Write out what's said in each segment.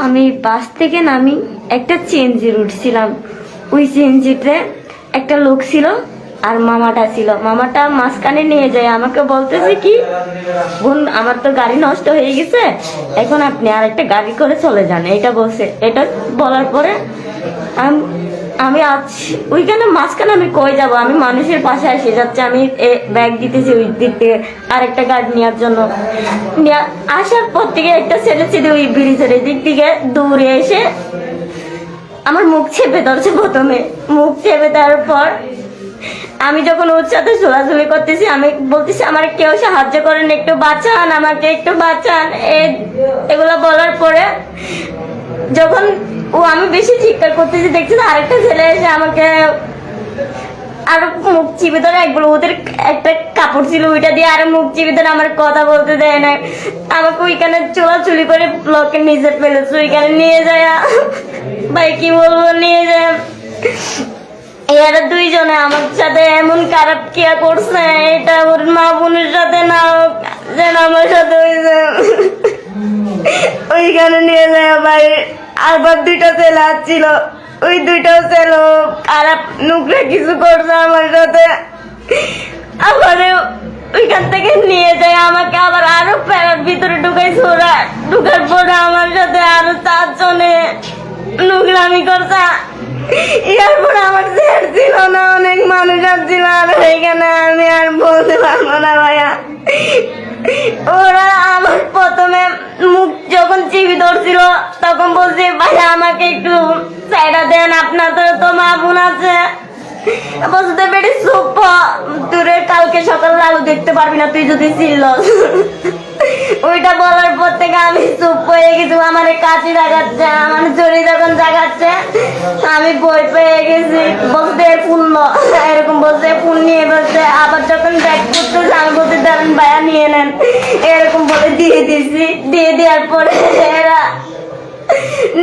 আমি বাস থেকে নামি একটা চেঞ্জে উঠছিলাম। ওই চেঞ্জিতে একটা লোক ছিল আর মামাটা ছিল। মামাটা মাঝখানে নিয়ে যায়, আমাকে বলতেছে কি, বোন আমার তো গাড়ি নষ্ট হয়ে গেছে, এখন আপনি আর একটা গাড়ি করে চলে যান, এটা বলছে। এটা বলার পরে আমি আজ ওইখানে মাঝখানে আমি কই যাব, আমি মানুষের পাশে এসে যাচ্ছে, আমি ব্যাগ দিতেছি ওই দিক থেকে আরেকটা গাড়ি নেওয়ার জন্য। আসার পর থেকে একটা ছেলে ছিল ওই ব্রিজের দিক থেকে দৌড়ে এসে আমার মুখ চেপে ধরছে। প্রথমে মুখ চেপে দেওয়ার পর আমি যখন ওর সাথে চলাচলি করতেছি, আমি বলতেছি আমার কেউ সাহায্য করেন, একটু বাঁচান, আমাকে একটু বাঁচান। এগুলা বলার পরে যখন আমি বেশি চিৎকার করতেছি, দেখছি আরেকটা ছেলে এসে আমাকে আরো মুখ চিপে ধরে, একবার ওদের একটা কাপড় ছিল ওইটা দিয়ে আরো মুখ চিপে ধরে আমার কথা বলতে দেয় না। আমাকে ওইখানে চুলাচুলি করে ব্লকের নিচে ফেলেছে, ওইখানে নিয়ে যায়। ভাই কি বলবো, নিয়ে যায়। এরা দুইজনে আমার সাথে এমন খারাপ কিয়া করছে, এটা ওর মা বোনের সাথে না যেন আমার সাথে ওইখানে নিয়ে যায়। ভাই আবার দুইটা ছেলে আসছিল, ওই দুইটাও ছেলে খারাপ নোংরা কিছু করছে আমার সাথে। আবার ওইখান থেকে নিয়ে যায় আমাকে, আবার আরো প্যারার ভিতরে ঢুকাইছে। ওরা ঢুকার পরে আমার সাথে আরো 4 জনে নোংরামি করছে। এরপরে আমার ছেড় ছিল না, অনেক মানুষ আসছিল, আর এখানে আমি আর বলতে পারবো না ভাইয়া। ওরা আমার প্রথমে মুখ যখন চিবি ধরছিল তখন বলছে, ভাইয়া আমাকে একটু সাইডা দেন, আপনার তো মা বোন আছে। বলতে বেড়ে চুপ, দূরে কালকে সকালে আলো দেখতে পারবি না তুই যদি ছিল। ওইটা বলার পর থেকে আমি চুপ হয়ে গেছি। আমার কাছে জাগাচ্ছে, আমার জড়ি যখন জাগাচ্ছে আমি বই পেয়ে গেছি। বলতে ফুল এরকম বলছে, ফুল নিয়ে বলছে। আবার যখন ব্যাগ করতেছে আমি বলতে দাঁড়ান ভাইয়া নিয়ে নেন, এরকম বলে দিয়ে দিছি। দিয়ে দেওয়ার পরে এরা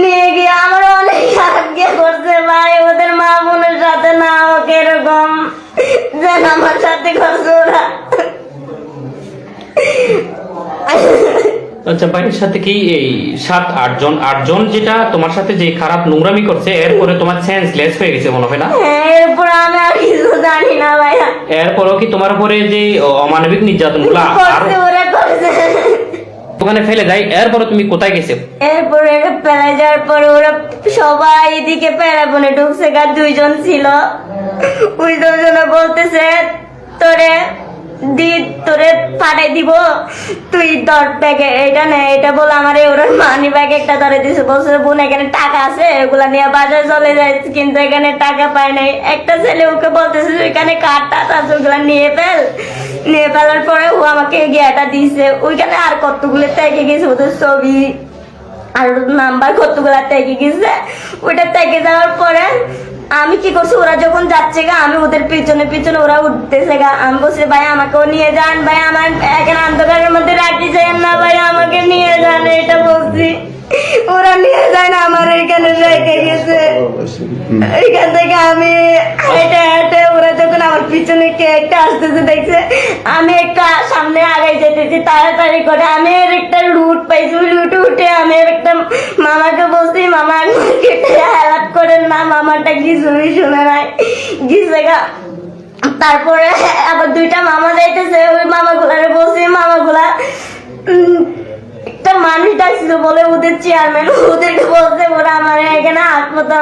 নিয়ে গিয়ে আমার অনেক সাহায্য করছে। ভাই ওদের মা বোনের সাথে না হোক এরকম, যেন আমার সাথে করছে ওরা। আচ্ছা, বাড়ির সাথে কি এই 7-8 জন 8 জন যেটা তোমার সাথে যে খারাপ নোংরামি করছে, এরপরে তোমার সেন্সলেস হয়ে গেছে মনে হয় না? হ্যাঁ, এরপর আমি আর কিছু জানি না ভাইয়া। এরপরও কি তোমার উপরে যে অমানবিক নির্যাতন গুলো করছে ওরা করছে, ওখানে ফেলে দেয়, এরপরে তুমি কোথায় গেছো? এরপরে ফেলে যাওয়ার পরে ওরা সবাই এদিকে প্যারাবনে ঢুকছে। 2 জন ছিল, ওই 2 জনে বলতেছে তোরে পাঠাই দিব, তুই তোর ব্যাগে এটা নে, এটা বলে আমার ওরা মানি ব্যাগ একটা ধরে দিছে। বলছে বোন এখানে টাকা আছে, এগুলা নিয়ে বাজারে চলে যায়, কিন্তু এখানে টাকা পায় নাই। একটা ছেলে ওকে বলতেছে ওইখানে কার্ডটা আছে, ওগুলা নিয়ে ফেল। নিয়ে ফেলার পরে ও আমাকে গিয়েটা দিছে। ওইখানে আর কতগুলো থেকে গেছে, ওদের ছবি আর নাম্বার কতগুলা থেকে গেছে। ওইটা থেকে যাওয়ার পরে আমি কি করছি, ওরা যখন যাচ্ছে গা আমি ওদের পিছনে পিছনে, ওরা উঠতেছে গা। আমি বলছি ভাই আমাকেও নিয়ে যান, ভাই আমার এখানে অন্ধকারের মধ্যে রাখি যান না, ভাই আমাকে নিয়ে যান, এটা বলছি। ওরা নিয়ে যায় না, আমার এখানে রেখে গেছে। এইখান থেকে আমি হেঁটে হেঁটে, ওরা যখন আমার পিছনে কে একটা আসতেছে দেখছে, আমি একটা সামনে আগাই যেতেছি তাড়াতাড়ি করে। আমি একটা লুট পাইছি, ওই লুটে উঠে আমি একটা মামাকে বলছি, মামা হেল্প করেন না। মামাটা কিছুই শুনে নাই, গিয়েছে গা। তারপরে আবার 2টা মামা যাইতেছে, ওই মামাগুলারে বলছি, মামাগুলা একটা মানুষ ডাকছিল বলে ওদের চেয়ারম্যান, ওদেরকে বলছে ওরা আমার এখানে হাসপাতাল